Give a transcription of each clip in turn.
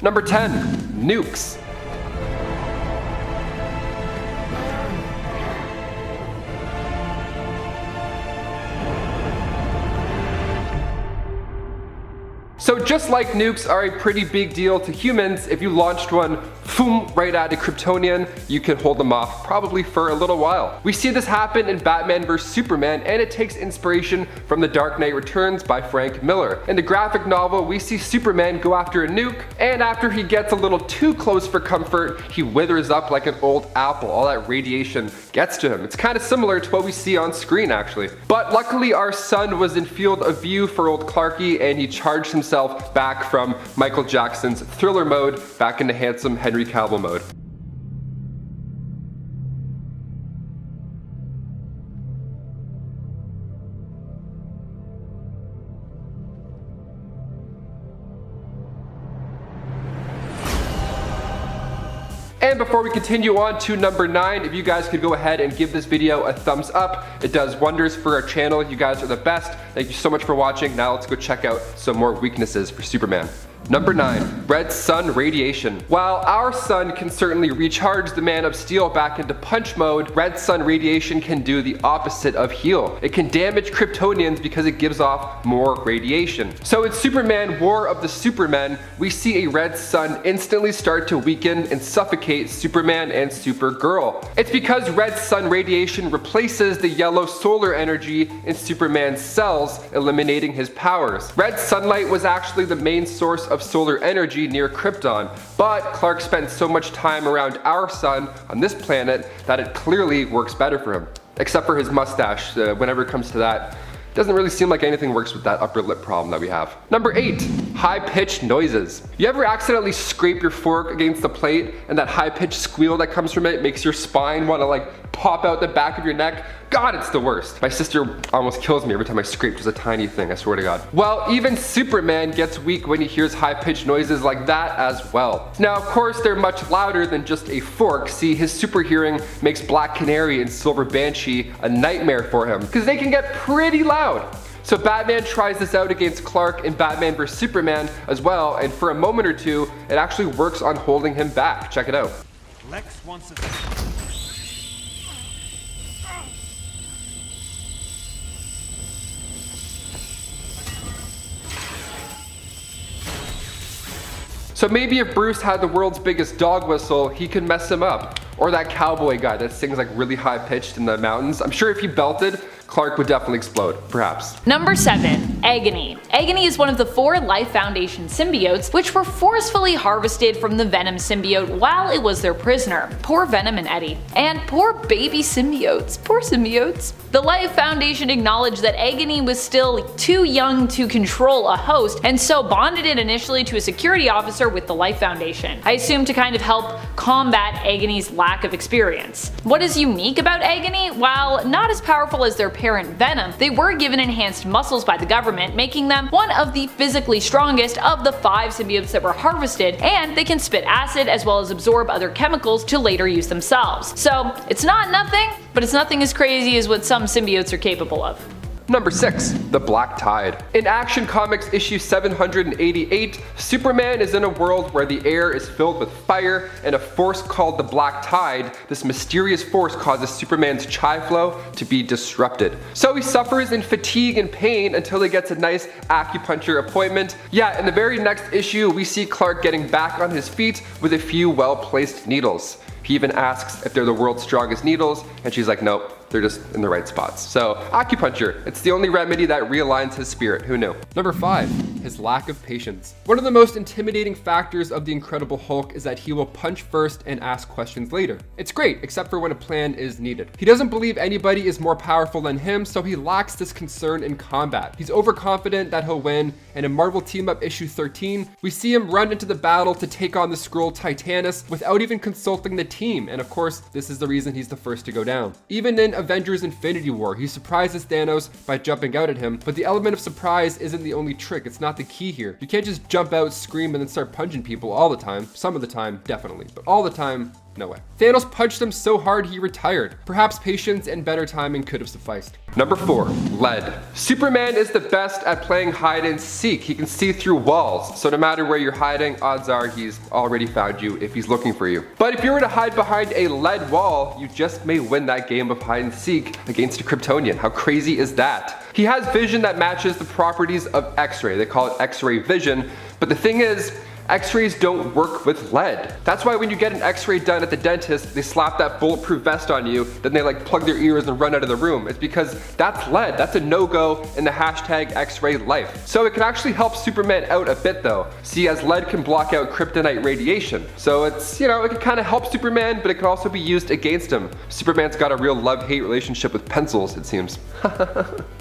Number 10, nukes. So just like nukes are a pretty big deal to humans, if you launched one right at a Kryptonian, you could hold them off probably for a little while. We see this happen in Batman vs Superman, and it takes inspiration from The Dark Knight Returns by Frank Miller. In the graphic novel, we see Superman go after a nuke, and after he gets a little too close for comfort, he withers up like an old apple. All that radiation gets to him. It's kind of similar to what we see on screen actually. But luckily our sun was in field of view for old Clarky, and he charged himself back from Michael Jackson's Thriller mode back into handsome Henry Cavill mode. And before we continue on to number 9, if you guys could go ahead and give this video a thumbs up, it does wonders for our channel. You guys are the best. Thank you so much for watching. Now let's go check out some more weaknesses for Superman. Number 9, red sun radiation. While our sun can certainly recharge the Man of Steel back into punch mode, red sun radiation can do the opposite of heal. It can damage Kryptonians because it gives off more radiation. So in Superman War of the Supermen, we see a red sun instantly start to weaken and suffocate Superman and Supergirl. It's because red sun radiation replaces the yellow solar energy in Superman's cells, eliminating his powers. Red sunlight was actually the main source of solar energy near Krypton, but Clark spent so much time around our sun on this planet that it clearly works better for him. Except for his mustache, whenever it comes to that. Doesn't really seem like anything works with that upper lip problem that we have. Number 8, high-pitched noises. You ever accidentally scrape your fork against the plate and that high-pitched squeal that comes from it makes your spine want to like pop out the back of your neck? God, it's the worst. My sister almost kills me every time I scrape just a tiny thing, I swear to God. Well, even Superman gets weak when he hears high-pitched noises like that as well. Now, of course, they're much louder than just a fork. See, his super hearing makes Black Canary and Silver Banshee a nightmare for him, because they can get pretty loud. So Batman tries this out against Clark in Batman vs Superman as well, and for a moment or two, it actually works on holding him back. Check it out. Lex wants it. So maybe if Bruce had the world's biggest dog whistle, he could mess him up. Or that cowboy guy that sings like really high pitched in the mountains. I'm sure if he belted, Clark would definitely explode, perhaps. Number 7, Agony. Agony is one of the 4 Life Foundation symbiotes which were forcefully harvested from the Venom symbiote while it was their prisoner. Poor Venom and Eddie. And poor baby symbiotes. Poor symbiotes. The Life Foundation acknowledged that Agony was still too young to control a host, and so bonded it initially to a security officer with the Life Foundation. I assume to kind of help combat Agony's lack of experience. What is unique about Agony? While not as powerful as their parent Venom, they were given enhanced muscles by the government, making them one of the physically strongest of the 5 symbiotes that were harvested, and they can spit acid as well as absorb other chemicals to later use themselves. So it's not nothing, but it's nothing as crazy as what some symbiotes are capable of. Number 6, the Black Tide. In Action Comics issue 788, Superman is in a world where the air is filled with fire, and a force called the Black Tide, this mysterious force, causes Superman's chi flow to be disrupted. So he suffers in fatigue and pain until he gets a nice acupuncture appointment. Yeah, in the very next issue, we see Clark getting back on his feet with a few well-placed needles. He even asks if they're the world's strongest needles, and she's like, nope. They're just in the right spots. So acupuncture, it's the only remedy that realigns his spirit. Who knew? Number 5, his lack of patience. One of the most intimidating factors of the Incredible Hulk is that he will punch first and ask questions later. It's great, except for when a plan is needed. He doesn't believe anybody is more powerful than him, so he lacks this concern in combat. He's overconfident that he'll win, and in Marvel Team Up issue 13, we see him run into the battle to take on the Skrull Titanus without even consulting the team, and of course, this is the reason he's the first to go down. Even in Avengers Infinity War, he surprises Thanos by jumping out at him, but the element of surprise isn't the only trick. It's not the key here. You can't just jump out, scream, and then start punching people all the time. Some of the time, definitely, but all the time, No way. Thanos punched him so hard he retired. Perhaps patience and better timing could have sufficed. Number 4, lead. Superman is the best at playing hide and seek. He can see through walls, so no matter where you're hiding, odds are he's already found you if he's looking for you. But if you were to hide behind a lead wall, you just may win that game of hide and seek against a Kryptonian. How crazy is that? He has vision that matches the properties of X-ray. They call it X-ray vision, but the thing is, X-rays don't work with lead. That's why when you get an X-ray done at the dentist, they slap that bulletproof vest on you, then they like plug their ears and run out of the room. It's because that's lead. That's a no-go in the hashtag X-ray life. So it can actually help Superman out a bit though. See, as lead can block out kryptonite radiation. So it's, it can kind of help Superman, but it can also be used against him. Superman's got a real love-hate relationship with pencils, it seems.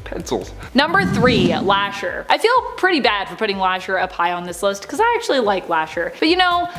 Pencils. Number 3, Lasher. I feel pretty bad for putting Lasher up high on this list because I actually like Lasher. But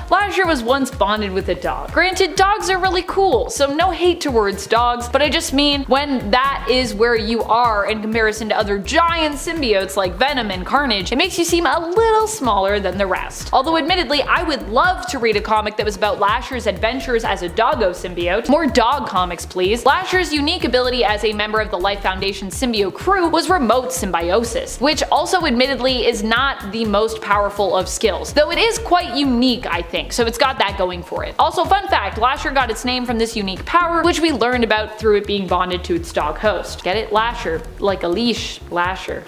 Lasher was once bonded with a dog. Granted, dogs are really cool, so no hate towards dogs, but I just mean when that is where you are in comparison to other giant symbiotes like Venom and Carnage, it makes you seem a little smaller than the rest. Although admittedly, I would love to read a comic that was about Lasher's adventures as a doggo symbiote. More dog comics, please. Lasher's unique ability as a member of the Life Foundation symbiote crew was remote symbiosis, which also admittedly is not the most powerful of skills, though it is quite unique, I think, so it's got that going for it. Also, fun fact, Lasher got its name from this unique power, which we learned about through it being bonded to its dog host. Get it? Lasher. Like a leash. Lasher.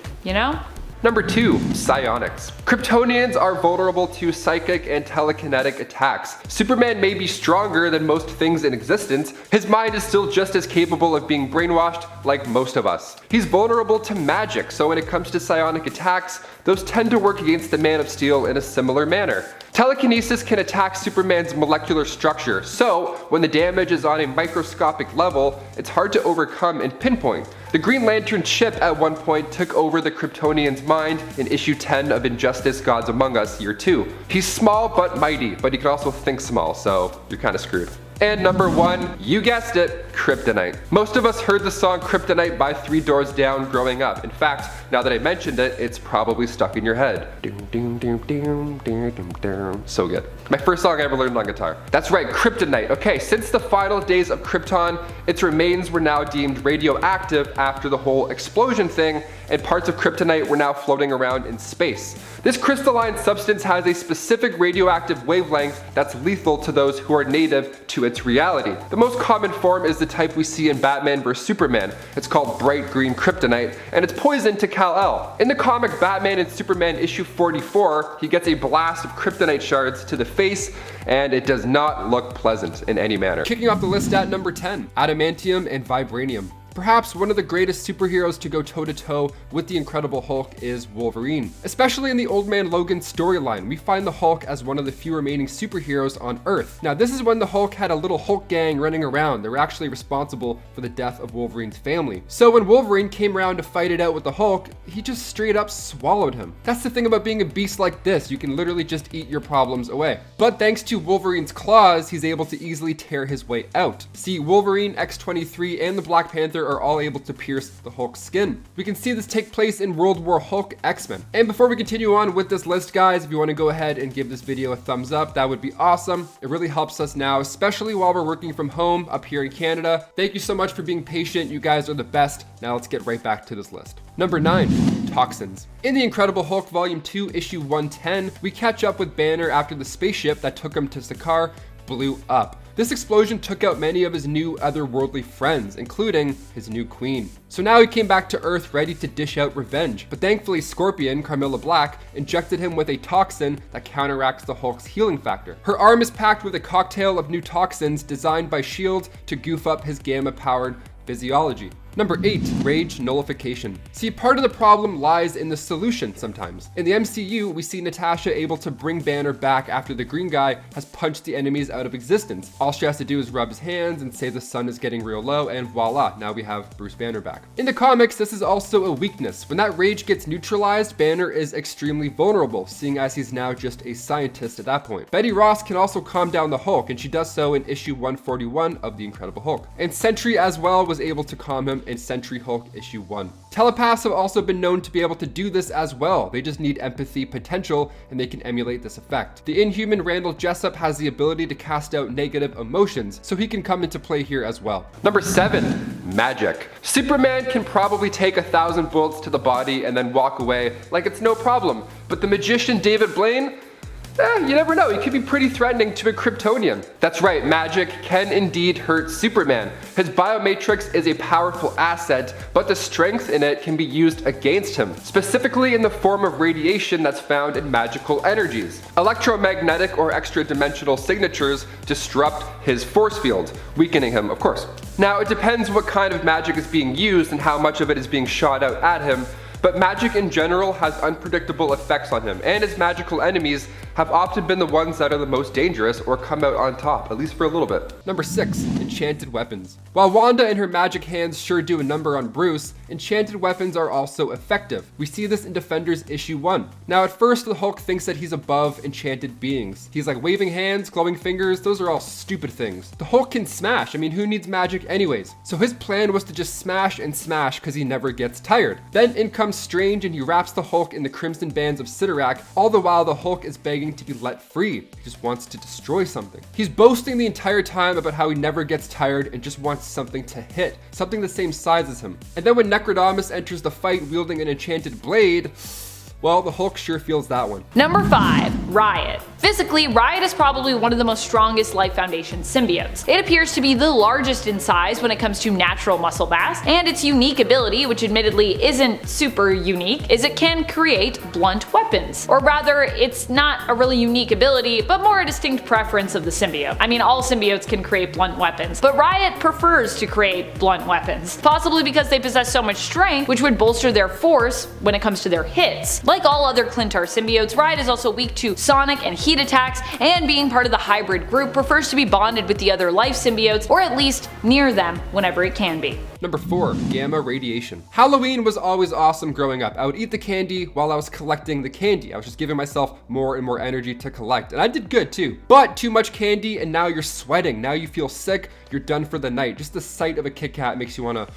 Number 2, psionics. Kryptonians are vulnerable to psychic and telekinetic attacks. Superman may be stronger than most things in existence, his mind is still just as capable of being brainwashed like most of us. He's vulnerable to magic, so when it comes to psionic attacks, those tend to work against the Man of Steel in a similar manner. Telekinesis can attack Superman's molecular structure, so when the damage is on a microscopic level, it's hard to overcome and pinpoint. The Green Lantern chip at one point took over the Kryptonian's mind in issue 10 of Injustice Gods Among Us Year 2. He's small but mighty, but he can also think small, so you're kinda screwed. And number 1, you guessed it, kryptonite. Most of us heard the song Kryptonite by Three Doors Down growing up. In fact, now that I mentioned it, it's probably stuck in your head. So good. My first song I ever learned on guitar. That's right, kryptonite. Okay, since the final days of Krypton, its remains were now deemed radioactive after the whole explosion thing, and parts of kryptonite were now floating around in space. This crystalline substance has a specific radioactive wavelength that's lethal to those who are native to its reality. The most common form is the type we see in Batman vs Superman. It's called bright green kryptonite, and it's poison to Kal-El. In the comic Batman and Superman issue 44, he gets a blast of kryptonite shards to the face, and it does not look pleasant in any manner. Kicking off the list at number 10, adamantium and vibranium. Perhaps one of the greatest superheroes to go toe-to-toe with the Incredible Hulk is Wolverine. Especially in the Old Man Logan storyline, we find the Hulk as one of the few remaining superheroes on Earth. Now, this is when the Hulk had a little Hulk gang running around. They were actually responsible for the death of Wolverine's family. So when Wolverine came around to fight it out with the Hulk, he just straight up swallowed him. That's the thing about being a beast like this, you can literally just eat your problems away. But thanks to Wolverine's claws, he's able to easily tear his way out. See, Wolverine, X-23, and the Black Panther are all able to pierce the Hulk's skin. We can see this take place in World War Hulk X-Men. And before we continue on with this list, guys, if you want to go ahead and give this video a thumbs up, that would be awesome. It really helps us now, especially while we're working from home up here in Canada. Thank you so much for being patient. You guys are the best. Now let's get right back to this list. Number 9, toxins. In the Incredible Hulk Volume 2, issue 110, we catch up with Banner after the spaceship that took him to Sakaar blew up. This explosion took out many of his new otherworldly friends, including his new queen. So now he came back to Earth ready to dish out revenge, but thankfully Scorpion, Carmilla Black, injected him with a toxin that counteracts the Hulk's healing factor. Her arm is packed with a cocktail of new toxins designed by S.H.I.E.L.D. to goof up his gamma-powered physiology. Number 8, rage nullification. See, part of the problem lies in the solution sometimes. In the MCU, we see Natasha able to bring Banner back after the green guy has punched the enemies out of existence. All she has to do is rub his hands and say the sun is getting real low, and voila, now we have Bruce Banner back. In the comics, this is also a weakness. When that rage gets neutralized, Banner is extremely vulnerable, seeing as he's now just a scientist at that point. Betty Ross can also calm down the Hulk, and she does so in issue 141 of The Incredible Hulk. And Sentry as well was able to calm him Vibranium in Sentry Hulk issue 1. Telepaths have also been known to be able to do this as well. They just need empathy potential and they can emulate this effect. The Inhuman Randall Jessup has the ability to cast out negative emotions, so he can come into play here as well. Number 7, magic. Superman can probably take 1,000 bullets to the body and then walk away like it's no problem. But the magician David Blaine, you never know, he could be pretty threatening to a Kryptonian. That's right, magic can indeed hurt Superman. His biomatrix is a powerful asset, but the strength in it can be used against him, specifically in the form of radiation that's found in magical energies. Electromagnetic or extra-dimensional signatures disrupt his force field, weakening him, of course. Now, it depends what kind of magic is being used and how much of it is being shot out at him, but magic in general has unpredictable effects on him, and his magical enemies have often been the ones that are the most dangerous or come out on top, at least for a little bit. Number 6, enchanted weapons. While Wanda and her magic hands sure do a number on Bruce, enchanted weapons are also effective. We see this in Defenders issue 1. Now at first the Hulk thinks that he's above enchanted beings. He's like waving hands, glowing fingers, those are all stupid things. The Hulk can smash, I mean who needs magic anyways? So his plan was to just smash and smash because he never gets tired. Then in comes Strange and he wraps the Hulk in the crimson bands of Sidorak, all the while the Hulk is begging to be let free. He just wants to destroy something. He's boasting the entire time about how he never gets tired and just wants something to hit, something the same size as him. And then when Necrodamus enters the fight wielding an enchanted blade, well, the Hulk sure feels that one. Number 5, Riot. Physically, Riot is probably one of the most strongest Life Foundation symbiotes. It appears to be the largest in size when it comes to natural muscle mass, and its unique ability, which admittedly isn't super unique, is it can create blunt weapons. Or rather, it's not a really unique ability, but more a distinct preference of the symbiote. I mean, all symbiotes can create blunt weapons, but Riot prefers to create blunt weapons, possibly because they possess so much strength, which would bolster their force when it comes to their hits. Like all other Clintar symbiotes, Riot is also weak to sonic and heat attacks, and being part of the hybrid group, prefers to be bonded with the other life symbiotes, or at least near them whenever it can be. Number 4, gamma radiation. Halloween was always awesome growing up. I would eat the candy while I was collecting the candy. I was just giving myself more and more energy to collect, and I did good too. But too much candy and now you're sweating. Now you feel sick, you're done for the night. Just the sight of a Kit Kat makes you wanna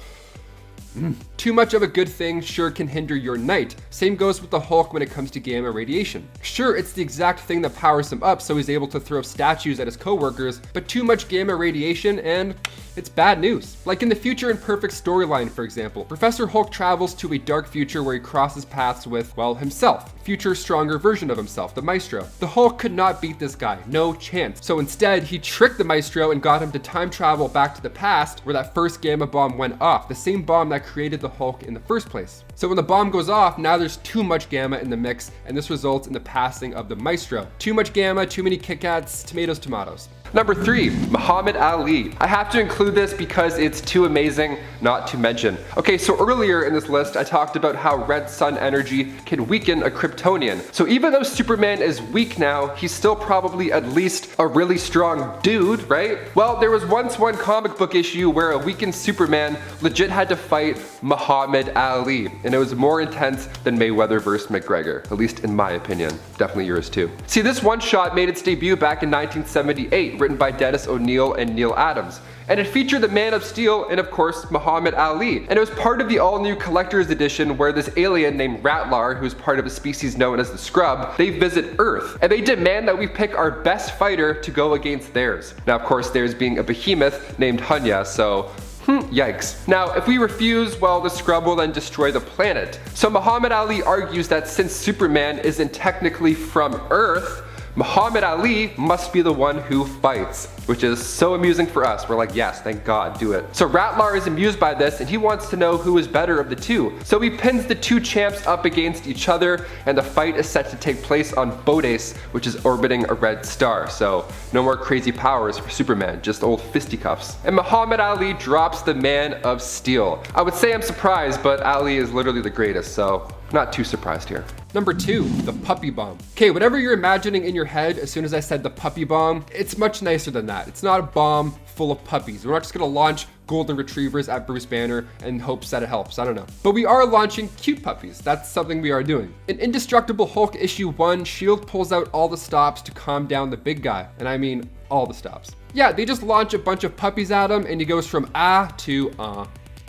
Too much of a good thing sure can hinder your night. Same goes with the Hulk when it comes to gamma radiation. Sure, it's the exact thing that powers him up so he's able to throw statues at his coworkers, but too much gamma radiation and it's bad news. Like in the Future Imperfect storyline, for example, Professor Hulk travels to a dark future where he crosses paths with, well, himself. Future stronger version of himself, the Maestro. The Hulk could not beat this guy, no chance. So instead, he tricked the Maestro and got him to time travel back to the past where that first gamma bomb went off, the same bomb that created the Hulk in the first place. So when the bomb goes off, now there's too much gamma in the mix, and this results in the passing of the Maestro. Too much gamma, too many Kit Kats, tomatoes, tomatoes. Number 3, Muhammad Ali. I have to include this because it's too amazing not to mention. Okay, so earlier in this list, I talked about how red sun energy can weaken a Kryptonian. So even though Superman is weak now, he's still probably at least a really strong dude, right? Well, there was once one comic book issue where a weakened Superman legit had to fight Muhammad Ali, and it was more intense than Mayweather versus McGregor, at least in my opinion. Definitely yours too. See, this one shot made its debut back in 1978, written by Dennis O'Neil and Neil Adams. And it featured the Man of Steel and of course Muhammad Ali. And it was part of the all-new collector's edition where this alien named Ratlar, who's part of a species known as the Scrub, they visit Earth. And they demand that we pick our best fighter to go against theirs. Now of course theirs being a behemoth named Hunya, so yikes. Now, if we refuse, well, the Scrub will then destroy the planet. So Muhammad Ali argues that since Superman isn't technically from Earth, Muhammad Ali must be the one who fights, which is so amusing for us. We're like, yes, thank God, do it. So Ratlar is amused by this and he wants to know who is better of the two. So he pins the two champs up against each other and the fight is set to take place on Bodes, which is orbiting a red star. So no more crazy powers for Superman, just old fisticuffs. And Muhammad Ali drops the Man of Steel. I would say I'm surprised, but Ali is literally the greatest, so not too surprised here. Number 2, the puppy bomb. Okay, whatever you're imagining in your head as soon as I said the puppy bomb, it's much nicer than that. It's not a bomb full of puppies. We're not just gonna launch golden retrievers at Bruce Banner and hopes that it helps, I don't know. But we are launching cute puppies. That's something we are doing. In Indestructible Hulk issue 1, S.H.I.E.L.D. pulls out all the stops to calm down the big guy. And I mean all the stops. Yeah, they just launch a bunch of puppies at him and he goes from ah to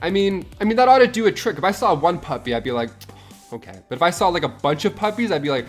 I mean that ought to do a trick. If I saw one puppy, I'd be like, okay. But if I saw like a bunch of puppies, I'd be like,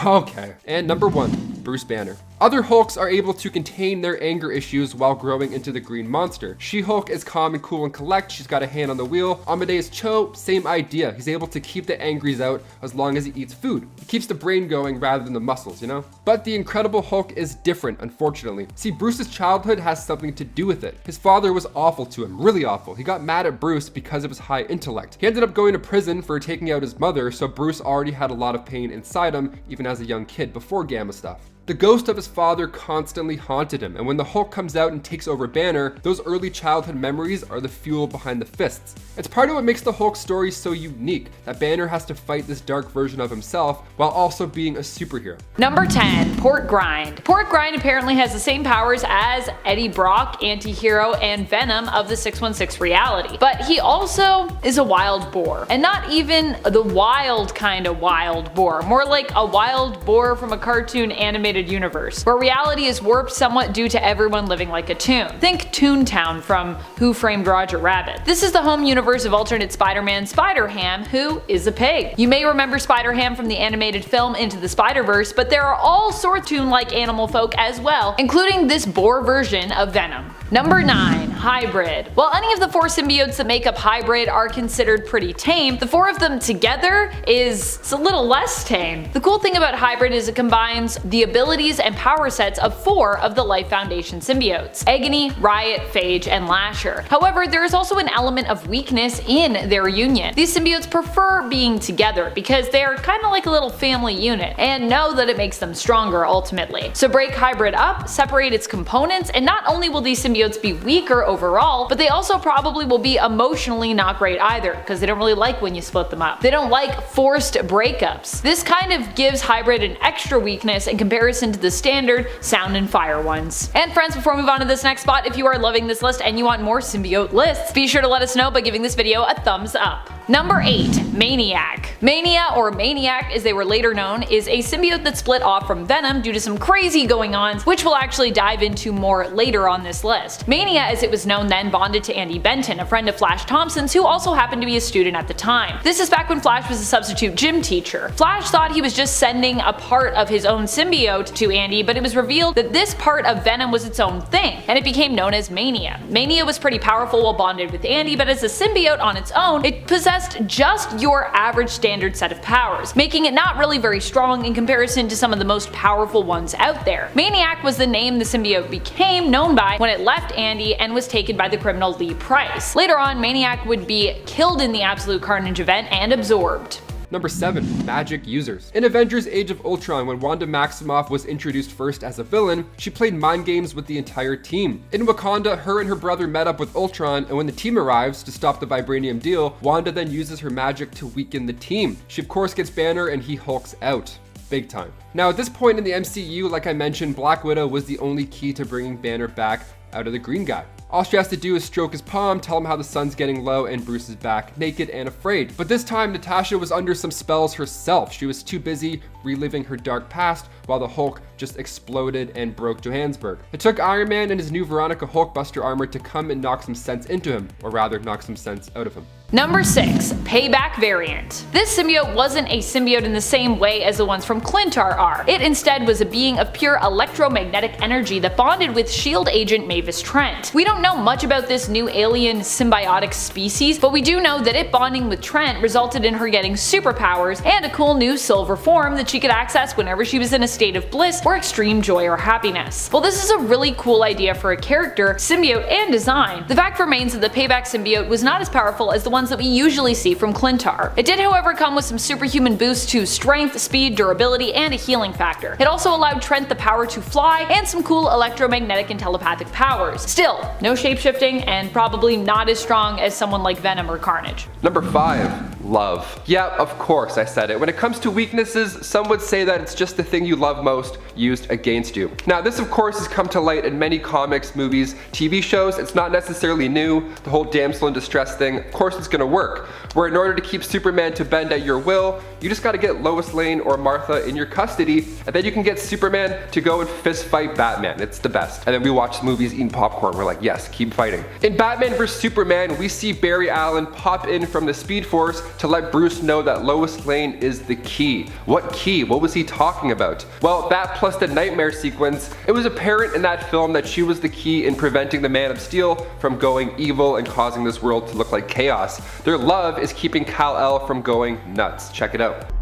okay. And number 1, Bruce Banner. Other Hulks are able to contain their anger issues while growing into the green monster. She-Hulk is calm and cool and collect. She's got a hand on the wheel. Amadeus Cho, same idea. He's able to keep the angries out as long as he eats food. He keeps the brain going rather than the muscles, you know? But the Incredible Hulk is different, unfortunately. See, Bruce's childhood has something to do with it. His father was awful to him, really awful. He got mad at Bruce because of his high intellect. He ended up going to prison for taking out his mother, so Bruce already had a lot of pain inside him, even as a young kid, before Gamma stuff. The ghost of his father constantly haunted him, and when the Hulk comes out and takes over Banner, those early childhood memories are the fuel behind the fists. It's part of what makes the Hulk story so unique, that Banner has to fight this dark version of himself while also being a superhero. Number 10, Port Grind. Port Grind apparently has the same powers as Eddie Brock, Anti-Hero, and Venom of the 616 reality, but he also is a wild boar, and not even the wild kind of wild boar, more like a wild boar from a cartoon animated universe, where reality is warped somewhat due to everyone living like a toon. Think Toontown from Who Framed Roger Rabbit. This is the home universe of alternate Spider-Man Spider-Ham, who is a pig. You may remember Spider-Ham from the animated film Into the Spider-Verse, but there are all sorts of toon-like animal folk as well, including this boar version of Venom. Number 9, Hybrid. While any of the 4 symbiotes that make up Hybrid are considered pretty tame, the 4 of them together is a little less tame. The cool thing about Hybrid is it combines the abilities and power sets of 4 of the Life Foundation symbiotes: Agony, Riot, Phage, and Lasher. However, there is also an element of weakness in their union. These symbiotes prefer being together because they are kind of like a little family unit, and know that it makes them stronger ultimately. So break Hybrid up, separate its components, and not only will these symbiotes be weaker overall, but they also probably will be emotionally not great either, because they don't really like when you split them up. They don't like forced breakups. This kind of gives Hybrid an extra weakness in comparison to the standard Sound and Fire ones. And friends, before we move on to this next spot, if you are loving this list and you want more symbiote lists, be sure to let us know by giving this video a thumbs up. Number 8, Maniac. Mania, or Maniac as they were later known, is a symbiote that split off from Venom due to some crazy going on, which we'll actually dive into more later on this list. Mania, as it was known then, bonded to Andy Benton, a friend of Flash Thompson's who also happened to be a student at the time. This is back when Flash was a substitute gym teacher. Flash thought he was just sending a part of his own symbiote to Andy, but it was revealed that this part of Venom was its own thing, and it became known as Mania. Mania was pretty powerful while bonded with Andy, but as a symbiote on its own, it possessed just your average standard set of powers, making it not really very strong in comparison to some of the most powerful ones out there. Maniac was the name the symbiote became known by when it left Andy and was taken by the criminal Lee Price. Later on, Maniac would be killed in the Absolute Carnage event and absorbed. Number 7, Magic Users. In Avengers Age of Ultron, when Wanda Maximoff was introduced first as a villain, she played mind games with the entire team. In Wakanda, her and her brother met up with Ultron, and when the team arrives to stop the vibranium deal, Wanda then uses her magic to weaken the team. She of course gets Banner and he hulks out. Big time. Now at this point in the MCU, like I mentioned, Black Widow was the only key to bringing Banner back out of the green guy. All she has to do is stroke his palm, tell him how the sun's getting low, and Bruce is back, naked and afraid. But this time, Natasha was under some spells herself. She was too busy reliving her dark past, while the Hulk just exploded and broke Johannesburg. It took Iron Man and his new Veronica Hulkbuster armor to come and knock some sense into him, or rather knock some sense out of him. Number 6, Payback variant. This symbiote wasn't a symbiote in the same way as the ones from Clintar are. It instead was a being of pure electromagnetic energy that bonded with S.H.I.E.L.D. agent Mavis Trent. We don't know much about this new alien symbiotic species, but we do know that it bonding with Trent resulted in her getting superpowers and a cool new silver form that she could access whenever she was in a state of bliss or extreme joy or happiness. While this is a really cool idea for a character, symbiote, and design, the fact remains that the Payback symbiote was not as powerful as the ones that we usually see from Clintar. It did, however, come with some superhuman boosts to strength, speed, durability, and a healing factor. It also allowed Trent the power to fly and some cool electromagnetic and telepathic powers. Still, no shapeshifting and probably not as strong as someone like Venom or Carnage. Number 5, love. Yeah, of course I said it. When it comes to weaknesses, some would say that it's just the thing you love most. used against you. Now, this of course has come to light in many comics, movies, TV shows. It's not necessarily new. The whole damsel in distress thing, of course it's gonna work. Where in order to keep Superman to bend at your will, you just gotta get Lois Lane or Martha in your custody, and then you can get Superman to go and fist fight Batman. It's the best. And then we watch the movies eating popcorn. We're like, yes, keep fighting. In Batman vs Superman, we see Barry Allen pop in from the Speed Force to let Bruce know that Lois Lane is the key. What key? What was he talking about? Well, that plus the nightmare sequence, it was apparent in that film that she was the key in preventing the Man of Steel from going evil and causing this world to look like chaos. Their love is keeping Kal-El from going nuts. Check it out.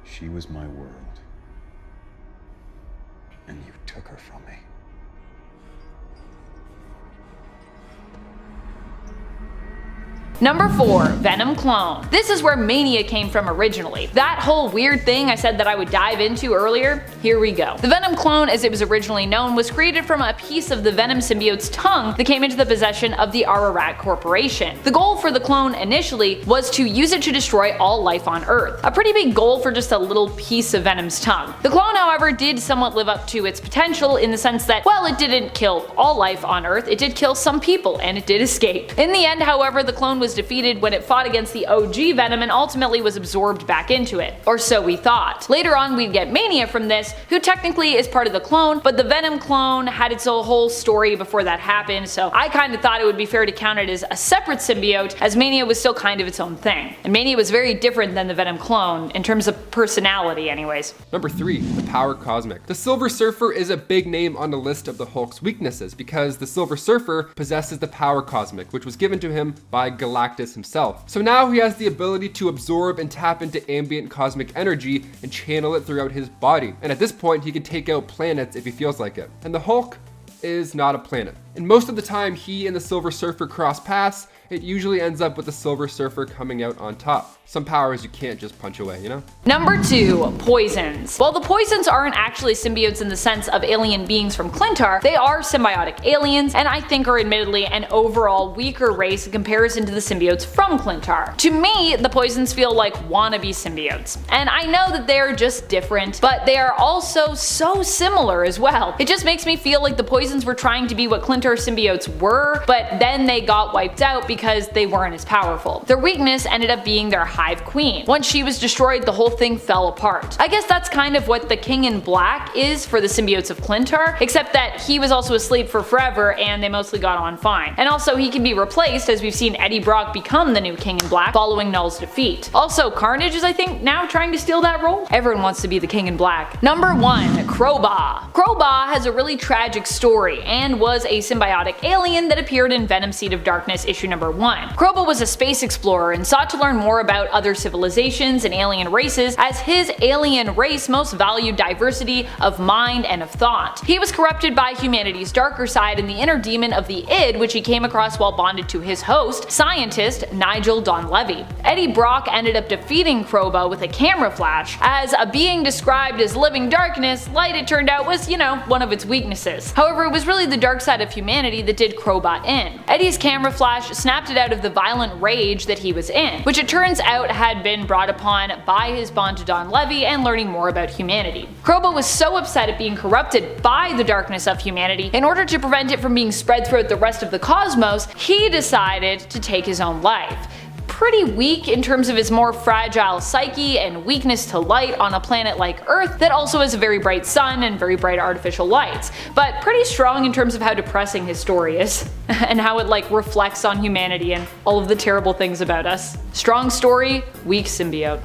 She was my world, and you took her from me. Number 4, Venom clone. This is where Mania came from originally. That whole weird thing I said that I would dive into earlier, here we go. The Venom clone, as it was originally known, was created from a piece of the Venom symbiote's tongue that came into the possession of the RIOT Corporation. The goal for the clone initially was to use it to destroy all life on Earth. A pretty big goal for just a little piece of Venom's tongue. The clone, however, did somewhat live up to its potential in the sense that, while it didn't kill all life on Earth, it did kill some people, and it did escape. In the end, however, the clone was defeated when it fought against the OG Venom and ultimately was absorbed back into it. Or so we thought. Later on we'd get Mania from this, who technically is part of the clone, but the Venom clone had its whole story before that happened, so I kinda thought it would be fair to count it as a separate symbiote, as Mania was still kind of its own thing. And Mania was very different than the Venom clone, in terms of personality anyways. Number 3, the Power Cosmic. The Silver Surfer is a big name on the list of the Hulk's weaknesses because the Silver Surfer possesses the Power Cosmic, which was given to him by Galactus himself. So now he has the ability to absorb and tap into ambient cosmic energy and channel it throughout his body. And at this point, he can take out planets if he feels like it. And the Hulk is not a planet. And most of the time he and the Silver Surfer cross paths, it usually ends up with the Silver Surfer coming out on top. Some powers you can't just punch away, you know? Number 2, poisons. While the poisons aren't actually symbiotes in the sense of alien beings from Clintar, they are symbiotic aliens, and I think are admittedly an overall weaker race in comparison to the symbiotes from Clintar. To me, the poisons feel like wannabe symbiotes. And I know that they're just different, but they are also so similar as well. It just makes me feel like the poisons were trying to be what Clintar symbiotes were, but then they got wiped out because they weren't as powerful. Their weakness ended up being their Hive Queen. Once she was destroyed, the whole thing fell apart. I guess that's kind of what the King in Black is for the symbiotes of Clintar, except that he was also asleep for forever and they mostly got on fine. And also he can be replaced, as we've seen Eddie Brock become the new King in Black following Null's defeat. Also, Carnage is, I think, now trying to steal that role. Everyone wants to be the King in Black. Number 1, Crowbar. Crowbar has a really tragic story and was a symbiotic alien that appeared in Venom Seed of Darkness issue number 1. Crowbar was a space explorer and sought to learn more about other civilizations and alien races, as his alien race most valued diversity of mind and of thought. He was corrupted by humanity's darker side and the inner demon of the id, which he came across while bonded to his host, scientist Nigel Donlevy. Eddie Brock ended up defeating Crowbar with a camera flash, as a being described as living darkness, light it turned out was, you know, one of its weaknesses. However, it was really the dark side of humanity that did Crowbar in. Eddie's camera flash snapped it out of the violent rage that he was in, which it turns out had been brought upon by his bond to Donlevy and learning more about humanity. Crowbar was so upset at being corrupted by the darkness of humanity, in order to prevent it from being spread throughout the rest of the cosmos, he decided to take his own life. Pretty weak in terms of his more fragile psyche and weakness to light on a planet like Earth that also has a very bright sun and very bright artificial lights, but pretty strong in terms of how depressing his story is and how it like reflects on humanity and all of the terrible things about us. Strong story, weak symbiote.